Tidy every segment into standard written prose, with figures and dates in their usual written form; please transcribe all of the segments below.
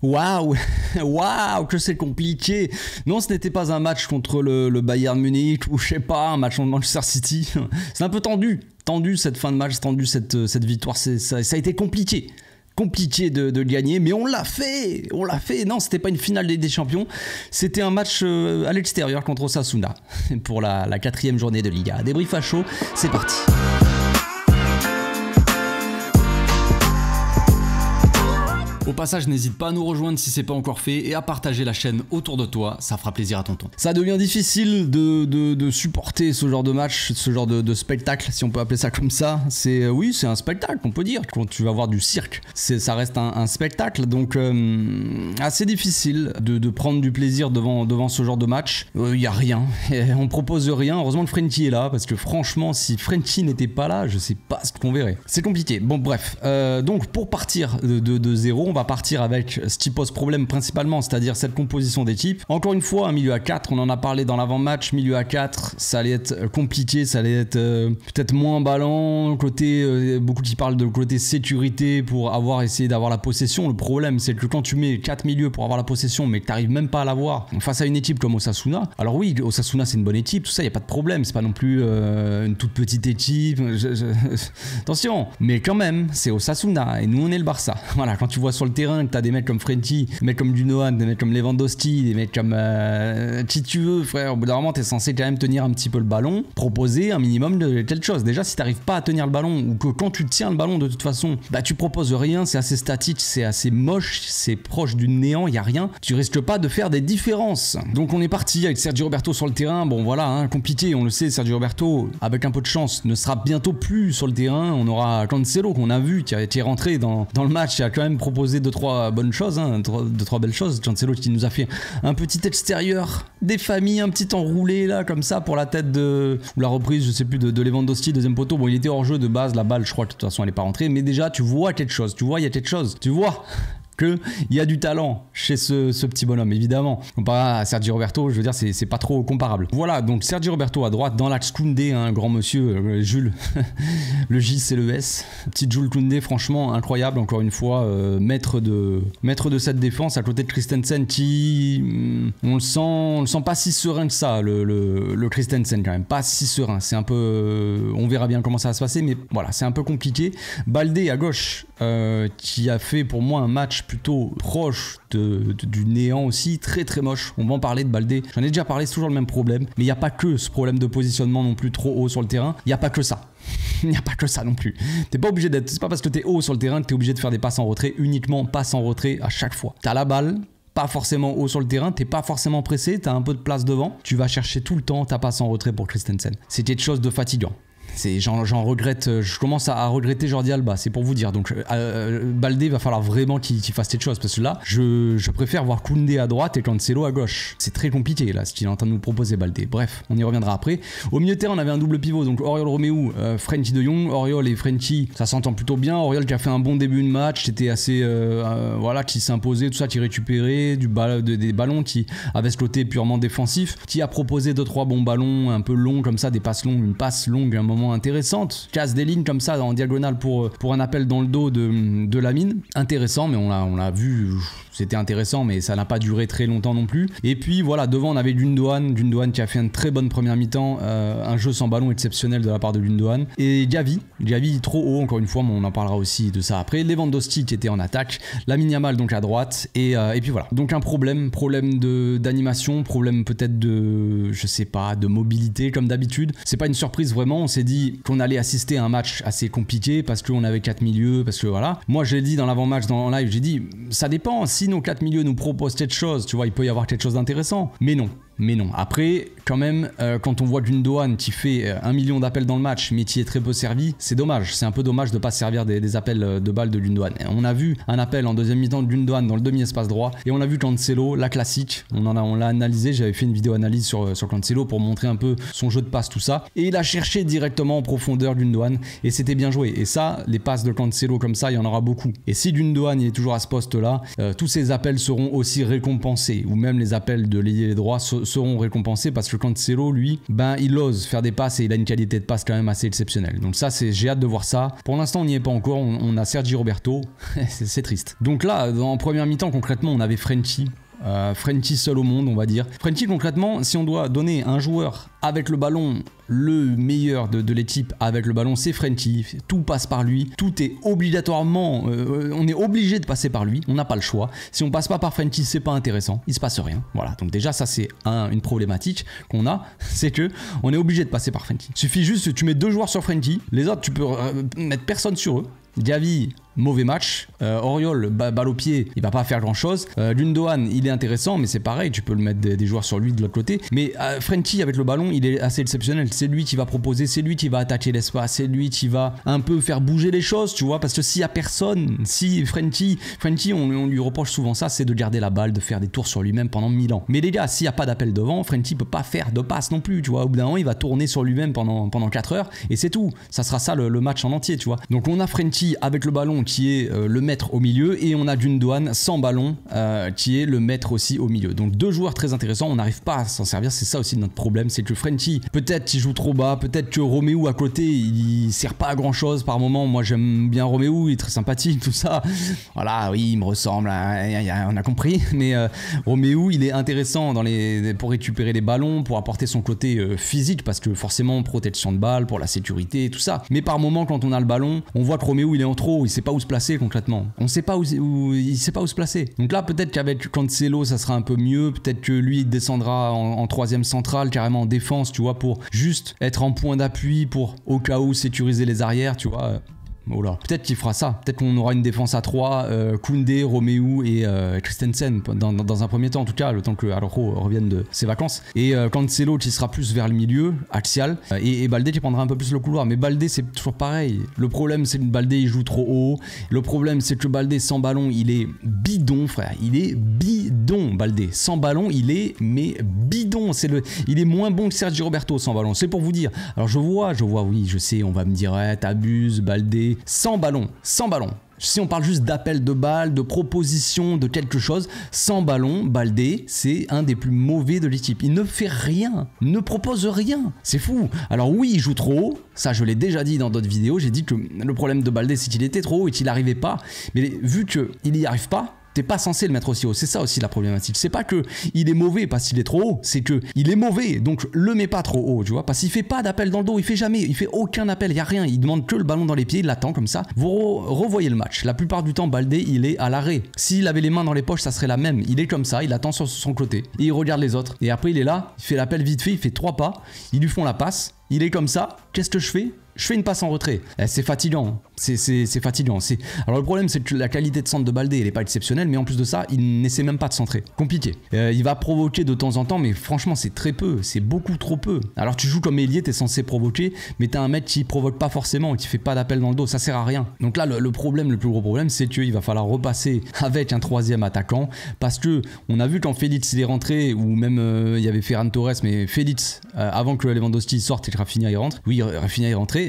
Waouh, waouh, que c'est compliqué. Non, ce n'était pas un match contre le Bayern Munich ou je sais pas, un match contre Manchester City. C'est un peu tendu cette fin de match, tendu cette victoire. Ça a été compliqué de gagner, mais on l'a fait. Non, c'était pas une finale des Champions, c'était un match à l'extérieur contre Osasuna pour la 4e journée de Liga. Débrief à chaud, c'est parti. Au passage, n'hésite pas à nous rejoindre si c'est pas encore fait et à partager la chaîne autour de toi, ça fera plaisir à tonton. Ça devient difficile de supporter ce genre de match, ce genre de spectacle, si on peut appeler ça comme ça. Oui, c'est un spectacle, on peut dire, quand tu vas voir du cirque. Ça reste un spectacle, donc assez difficile de prendre du plaisir devant ce genre de match. Y a rien, on propose rien. Heureusement que Frenkie est là, parce que franchement, si Frenkie n'était pas là, je sais pas ce qu'on verrait. C'est compliqué. Bon, bref. Donc, pour partir de zéro, on va partir avec ce qui pose problème principalement, c'est-à-dire cette composition d'équipe. Encore une fois, un milieu à 4, on en a parlé dans l'avant-match, milieu à 4, ça allait être compliqué, ça allait être peut-être moins ballant, beaucoup qui parlent de côté sécurité pour essayer d'avoir la possession. Le problème, c'est que quand tu mets 4 milieux pour avoir la possession, mais que tu n'arrives même pas à l'avoir face à une équipe comme Osasuna, alors oui, Osasuna c'est une bonne équipe, tout ça, il n'y a pas de problème, c'est pas non plus une toute petite équipe, attention, mais quand même, c'est Osasuna, et nous on est le Barça. Voilà, quand tu vois sur le terrain que t'as des mecs comme Frenkie, des mecs comme Gundogan, des mecs comme Lewandowski, des mecs comme qui tu veux, frère, au bout d'un moment t'es censé quand même tenir un petit peu le ballon, proposer un minimum de quelque chose. Déjà, si t'arrives pas à tenir le ballon, ou que quand tu tiens le ballon de toute façon, bah tu proposes rien, c'est assez statique, c'est assez moche, c'est proche du néant, y a rien, tu risques pas de faire des différences. Donc on est parti avec Sergio Roberto sur le terrain, bon voilà, hein, compliqué, on le sait, Sergio Roberto, avec un peu de chance, ne sera bientôt plus sur le terrain. On aura Cancelo qu'on a vu, qui est rentré dans le match, qui a quand même proposé 2-3 bonnes choses, hein, 2-3 belles choses. Cancelo qui nous a fait un petit extérieur des familles, un petit enroulé là comme ça pour la tête ou la reprise, je sais plus, de Lewandowski, deuxième poteau. Bon, il était hors jeu de base, la balle je crois que de toute façon elle est pas rentrée, mais déjà tu vois quelque chose, il y a quelque chose, tu vois qu'il y a du talent chez ce petit bonhomme, évidemment. Comparé à Sergio Roberto, je veux dire, c'est pas trop comparable. Voilà, donc Sergio Roberto à droite, dans l'axe Koundé, un grand monsieur, Jules, le J c'est le S. Petit Jules Koundé, franchement incroyable, encore une fois, maître de cette défense, à côté de Christensen qui, on le sent pas si serein que ça, le Christensen quand même, pas si serein. C'est un peu, on verra bien comment ça va se passer, mais voilà, c'est un peu compliqué. Baldé à gauche, qui a fait pour moi un match plutôt proche du néant aussi, très très moche. On va en parler de Baldé, j'en ai déjà parlé, c'est toujours le même problème, mais il n'y a pas que ce problème de positionnement non plus trop haut sur le terrain, il n'y a pas que ça. Il n'y a pas que ça non plus. T'es pas obligé c'est pas parce que t'es haut sur le terrain que t'es obligé de faire des passes en retrait, uniquement passes en retrait à chaque fois. T'as la balle, pas forcément haut sur le terrain, t'es pas forcément pressé, t'as un peu de place devant, tu vas chercher tout le temps ta passe en retrait pour Christensen. C'est quelque chose de fatigant. J'en regrette, je commence à regretter Jordi Alba, c'est pour vous dire. Donc Baldé va falloir vraiment qu'il fasse cette chose, parce que là je préfère voir Koundé à droite et Cancelo à gauche. C'est très compliqué là ce qu'il est en train de nous proposer, Baldé. Bref, on y reviendra après. Au milieu de terrain on avait un double pivot, donc Oriol Romeu, Frenkie de Jong. Oriol et Frenkie, ça s'entend plutôt bien. Oriol qui a fait un bon début de match, c'était assez voilà, qui s'imposait, tout ça, qui récupérait des ballons, qui avait ce côté purement défensif, qui a proposé 2-3 bons ballons un peu longs comme ça, des passes longues, une passe longue à un moment intéressante, casse des lignes comme ça en diagonale pour un appel dans le dos de Lamine, intéressant, mais on l'a vu, c'était intéressant, mais ça n'a pas duré très longtemps non plus. Et puis voilà, devant on avait Gundogan qui a fait une très bonne première mi-temps, un jeu sans ballon exceptionnel de la part de Gundogan, et Gavi trop haut encore une fois, mais on en parlera aussi de ça après. Lewandowski qui était en attaque, Lamine Yamal donc à droite, et puis voilà, donc un problème d'animation, problème peut-être je sais pas, de mobilité comme d'habitude. C'est pas une surprise vraiment, on s'est dit qu'on allait assister à un match assez compliqué parce qu'on avait 4 milieux, parce que voilà. Moi j'ai dit dans l'avant-match, en live, j'ai dit ça dépend, si nos 4 milieux nous proposent quelque chose, tu vois, il peut y avoir quelque chose d'intéressant, mais non. Après, quand même, quand on voit Gundogan qui fait 1 million d'appels dans le match, mais qui est très peu servi, c'est dommage. C'est un peu dommage de ne pas servir des appels de balles de Gundogan. On a vu un appel en deuxième mi-temps de Gundogan dans le demi-espace droit, et on a vu Cancelo, la classique. On l'a analysé, j'avais fait une vidéo analyse sur Cancelo pour montrer un peu son jeu de passe, tout ça. Et il a cherché directement en profondeur Gundogan, et c'était bien joué. Et ça, les passes de Cancelo comme ça, il y en aura beaucoup. Et si Gundogan est toujours à ce poste-là, tous ces appels seront aussi récompensés, ou même les appels de l'ailier droit seront récompensés parce que Cancelo, lui, ben il ose faire des passes et il a une qualité de passe quand même assez exceptionnelle. Donc ça, j'ai hâte de voir ça. Pour l'instant, on n'y est pas encore. On a Sergi Roberto. C'est triste. Donc là, en première mi-temps, concrètement, on avait Frenkie. Frenkie seul au monde, on va dire. Frenkie, concrètement, si on doit donner un joueur avec le ballon, le meilleur de l'équipe avec le ballon, c'est Frenkie. Tout passe par lui. Tout est obligatoirement... on est obligé de passer par lui. On n'a pas le choix. Si on passe pas par Frenkie, c'est pas intéressant. Il se passe rien. Voilà. Donc déjà, ça, c'est une problématique qu'on a. C'est que on est obligé de passer par Frenkie. Il suffit juste que tu mets 2 joueurs sur Frenkie. Les autres, tu peux mettre personne sur eux. Gavi, mauvais match. Auriol, balle au pied, il va pas faire grand chose. Gundogan, il est intéressant, mais c'est pareil, tu peux le mettre des joueurs sur lui de l'autre côté. Mais Frenkie avec le ballon, il est assez exceptionnel. C'est lui qui va proposer, c'est lui qui va attaquer l'espace, c'est lui qui va un peu faire bouger les choses, tu vois. Parce que s'il y a personne, si Frenkie on lui reproche souvent ça, c'est de garder la balle, de faire des tours sur lui-même pendant 1000 ans. Mais les gars, s'il n'y a pas d'appel devant, Frenkie peut pas faire de passe non plus, tu vois. Au bout d'un moment, il va tourner sur lui-même pendant 4 heures et c'est tout. Ça sera ça le match en entier, tu vois. Donc on a Frenkie avec le ballon qui est le maître au milieu et on a Gundogan sans ballon qui est le maître aussi au milieu. Donc 2 joueurs très intéressants, on n'arrive pas à s'en servir, c'est ça aussi notre problème, c'est que Frenkie peut-être qu'il joue trop bas, peut-être que Roméo à côté il sert pas à grand chose par moment. Moi j'aime bien Roméo, il est très sympathique, tout ça, voilà, oui il me ressemble, on a compris, mais Roméo il est intéressant pour récupérer les ballons, pour apporter son côté physique, parce que forcément protection de balle, pour la sécurité et tout ça, mais par moment quand on a le ballon, on voit que Roméo il est en trop, il sait pas où se placer concrètement. On sait pas il sait pas où se placer. Donc là peut-être qu'avec Cancelo ça sera un peu mieux, peut-être que lui il descendra en 3ème centrale, carrément en défense, tu vois, pour juste être en point d'appui, pour au cas où sécuriser les arrières, tu vois. Voilà. Peut-être qu'il fera ça. Peut-être qu'on aura une défense à 3, Koundé, Roméo et Christensen dans un premier temps, en tout cas, le temps que Araujo revienne de ses vacances. Et Cancelo qui sera plus vers le milieu, axial, et Baldé qui prendra un peu plus le couloir. Mais Baldé, c'est toujours pareil. Le problème, c'est que Baldé, il joue trop haut. Le problème, c'est que Baldé, sans ballon, il est bidon, frère. Il est bidon, Baldé. Sans ballon, il est bidon. Il est moins bon que Sergi Roberto sans ballon. C'est pour vous dire. Alors je vois, oui, je sais, on va me dire, ouais, t'abuses, Baldé. Sans ballon. Si on parle juste d'appel de balle, de proposition, de quelque chose, sans ballon, Baldé, c'est un des plus mauvais de l'équipe. Il ne fait rien, ne propose rien. C'est fou. Alors oui, il joue trop haut. Ça, je l'ai déjà dit dans d'autres vidéos. J'ai dit que le problème de Baldé, c'est qu'il était trop haut et qu'il n'arrivait pas. Mais vu qu'il n'y arrive pas, t'es pas censé le mettre aussi haut, c'est ça aussi la problématique. C'est pas que il est mauvais parce qu'il est trop haut, c'est que il est mauvais, donc le mets pas trop haut, tu vois, parce qu'il fait pas d'appel dans le dos, il fait aucun appel, il y a rien, il demande que le ballon dans les pieds, il l'attend comme ça. Vous revoyez le match, la plupart du temps Baldé il est à l'arrêt. S'il avait les mains dans les poches, ça serait la même. Il est comme ça, il attend sur son côté et il regarde les autres. Et après il est là, il fait l'appel vite fait, il fait 3 pas, ils lui font la passe, il est comme ça. Qu'est-ce que je fais? Je fais une passe en retrait. C'est fatigant. C'est fatigant. Alors le problème, c'est que la qualité de centre de Baldé, elle est pas exceptionnelle, mais en plus de ça, il n'essaie même pas de centrer. Compliqué. Il va provoquer de temps en temps, mais franchement, c'est très peu. C'est beaucoup trop peu. Alors tu joues comme ailier, t'es censé provoquer, mais t'as un mec qui provoque pas forcément, qui fait pas d'appel dans le dos. Ça sert à rien. Donc là, le problème, le plus gros problème, c'est qu'il va falloir repasser avec un 3e attaquant, parce que on a vu quand Félix il est rentré, ou même il y avait Ferran Torres, mais Félix, avant que Lewandowski sorte et que Rafinha y rentre, oui, Rafinha est rentré.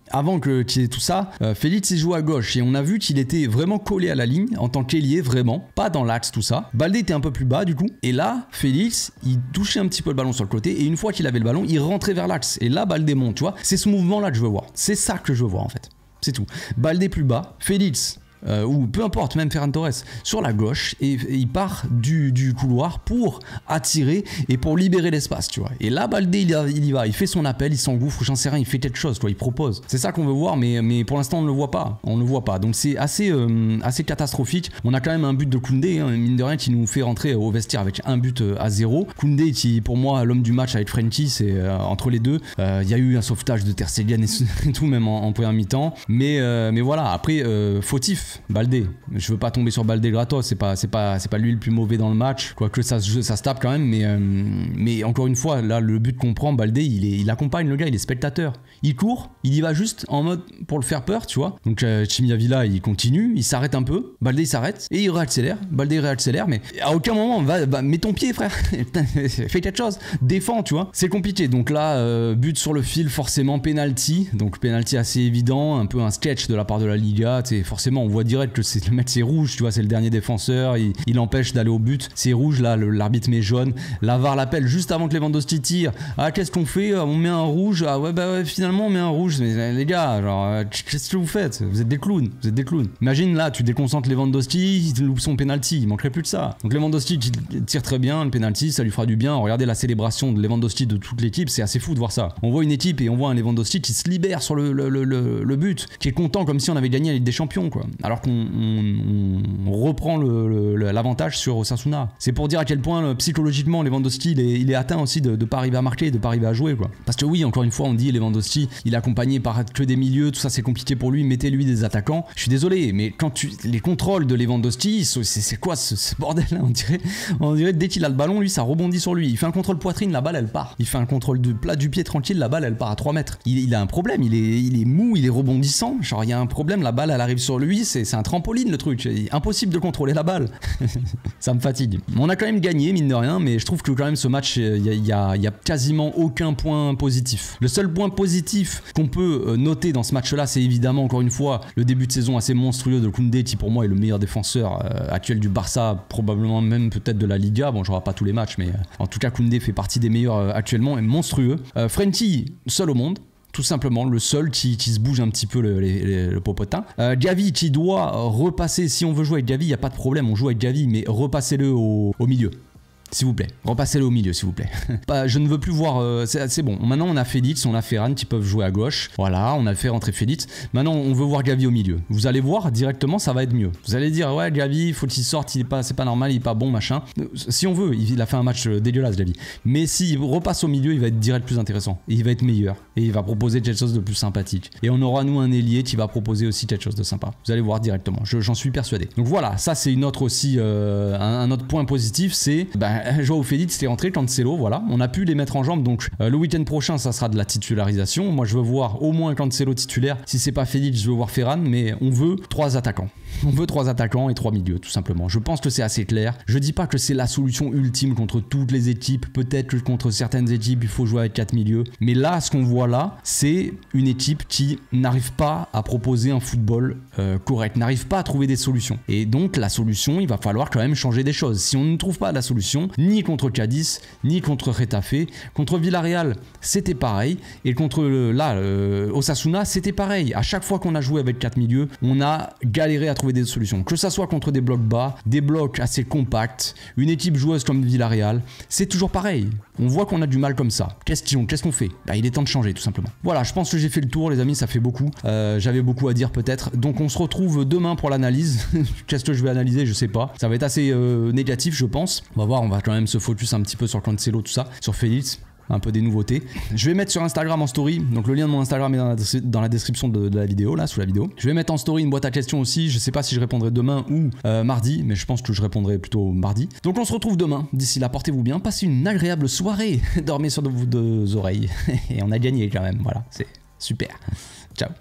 Avant qu'il y ait tout ça, Félix il joue à gauche et on a vu qu'il était vraiment collé à la ligne en tant qu'ailier, vraiment, pas dans l'axe, tout ça. Baldé était un peu plus bas du coup, et là Félix il touchait un petit peu le ballon sur le côté et une fois qu'il avait le ballon, il rentrait vers l'axe et là Baldé monte, tu vois. C'est ce mouvement là que je veux voir, c'est ça que je veux voir en fait, c'est tout. Baldé plus bas, Félix ou peu importe, même Ferran Torres sur la gauche, et il part du couloir pour attirer et pour libérer l'espace, tu vois. Et là Baldé il y va, il fait son appel, il s'engouffre, j'en sais rien, il fait quelque chose, quoi, il propose. C'est ça qu'on veut voir, mais pour l'instant on ne le voit pas, donc c'est assez catastrophique. On a quand même un but de Koundé, hein, mine de rien, qui nous fait rentrer au vestiaire avec un but à 0. Koundé qui pour moi l'homme du match avec Frenkie, c'est entre les deux. Il y a eu un sauvetage de Ter Stegen et tout, même en première mi-temps, mais voilà, après fautif Baldé, je veux pas tomber sur Baldé gratos, c'est pas lui le plus mauvais dans le match, quoique ça se tape quand même, mais encore une fois, là le but qu'on prend, Baldé il accompagne le gars, il est spectateur, il court, il y va juste en mode pour le faire peur, tu vois. Donc Chimiavilla il continue, il s'arrête un peu, Baldé il s'arrête et il réaccélère, Baldé réaccélère, mais à aucun moment mets ton pied frère, fais quelque chose, défends, tu vois, c'est compliqué. Donc là but sur le fil, forcément penalty, donc penalty assez évident, un peu un sketch de la part de la Liga, tu sais, forcément on voit voit direct que le mec c'est rouge, tu vois, c'est le dernier défenseur, il empêche d'aller au but, c'est rouge là, l'arbitre met jaune, la VAR l'appelle juste avant que Lewandowski tire. Ah, qu'est-ce qu'on fait? On met un rouge. Ah ouais, bah ouais, finalement on met un rouge. Mais les gars, genre, qu'est-ce que vous faites? Vous êtes des clowns, vous êtes des clowns. Imagine là, tu déconcentres Lewandowski, il loupe son penalty, il manquerait plus de ça. Donc Lewandowski qui tire très bien, le penalty, ça lui fera du bien. Regardez la célébration de Lewandowski de toute l'équipe, c'est assez fou de voir ça. On voit une équipe et on voit un Lewandowski qui se libère sur le but, qui est content comme si on avait gagné la Ligue des Champions, quoi. Alors qu'on reprend l'avantage sur Osasuna. C'est pour dire à quel point psychologiquement Lewandowski il est atteint aussi de pas arriver à marquer, de pas arriver à jouer, quoi. Parce que oui, encore une fois, on dit Lewandowski, il est accompagné par que des milieux, tout ça c'est compliqué pour lui, mettez-lui des attaquants. Je suis désolé, mais quand les contrôles de Lewandowski, c'est quoi ce bordel là? On dirait dès qu'il a le ballon, lui ça rebondit sur lui. Il fait un contrôle poitrine, la balle elle part. Il fait un contrôle de plat du pied tranquille, la balle elle part à 3 mètres. Il a un problème, il est mou, il est rebondissant. Genre il y a un problème, la balle elle arrive sur lui, c'est un trampoline le truc. Impossible de contrôler la balle. Ça me fatigue. On a quand même gagné, mine de rien, mais je trouve que quand même ce match, il y a quasiment aucun point positif. Le seul point positif qu'on peut noter dans ce match-là, c'est évidemment encore une fois le début de saison assez monstrueux de Koundé, qui pour moi est le meilleur défenseur actuel du Barça, probablement même peut-être de la Liga. Bon, je n'aurai pas tous les matchs, mais en tout cas Koundé fait partie des meilleurs actuellement et monstrueux. Frenkie, seul au monde. Tout simplement, le seul qui se bouge un petit peu le popotin. Gavi qui doit repasser, si on veut jouer avec Gavi, il n'y a pas de problème, on joue avec Gavi, mais repassez-le au milieu. S'il vous plaît, repassez-le au milieu, s'il vous plaît. Je ne veux plus voir... c'est bon, maintenant on a Félix, on a Ferran qui peuvent jouer à gauche. Voilà, on a fait rentrer Félix. Maintenant on veut voir Gavi au milieu. Vous allez voir, directement ça va être mieux. Vous allez dire, ouais Gavi, il faut qu'il sorte, c'est pas normal, il est pas bon, machin. Si on veut, il a fait un match dégueulasse Gavi. Mais s'il repasse au milieu, il va être direct plus intéressant. Et il va être meilleur. Et il va proposer quelque chose de plus sympathique. Et on aura nous un ailier qui va proposer aussi quelque chose de sympa. Vous allez voir directement, j'en suis persuadé. Donc voilà, ça c'est une autre aussi, un autre point positif, c'est... Joao Félix c'était rentré, Cancelo, voilà, on a pu les mettre en jambes, donc le week-end prochain ça sera de la titularisation. Moi je veux voir au moins Cancelo titulaire, si c'est pas Félix je veux voir Ferran, mais on veut 3 attaquants. On veut 3 attaquants et 3 milieux, tout simplement. Je pense que c'est assez clair. Je dis pas que c'est la solution ultime contre toutes les équipes. Peut-être que contre certaines équipes, il faut jouer avec 4 milieux. Mais là, ce qu'on voit là, c'est une équipe qui n'arrive pas à proposer un football correct, n'arrive pas à trouver des solutions. Et donc, la solution, il va falloir quand même changer des choses. Si on ne trouve pas la solution, ni contre Cadiz, ni contre Getafe, contre Villarreal, c'était pareil. Et contre Osasuna, c'était pareil. À chaque fois qu'on a joué avec 4 milieux, on a galéré à trouver des solutions, que ça soit contre des blocs bas, des blocs assez compacts, une équipe joueuse comme Villarreal, c'est toujours pareil. On voit qu'on a du mal comme ça. Qu'est-ce qu'on fait? Il est temps de changer tout simplement. Voilà, je pense que j'ai fait le tour les amis, ça fait beaucoup. J'avais beaucoup à dire peut-être. Donc on se retrouve demain pour l'analyse. Qu'est-ce que je vais analyser? Je sais pas. Ça va être assez négatif je pense. On va voir, on va quand même se focus un petit peu sur Cancelo, tout ça, sur Félix. Un peu des nouveautés. Je vais mettre sur Instagram en story, donc le lien de mon Instagram est dans la description de la vidéo, là, sous la vidéo. Je vais mettre en story une boîte à questions aussi, je sais pas si je répondrai demain ou mardi, mais je pense que je répondrai plutôt mardi. Donc on se retrouve demain, d'ici là, portez-vous bien, passez une agréable soirée, dormez sur vos 2 oreilles, et on a gagné quand même, voilà, c'est super. Ciao.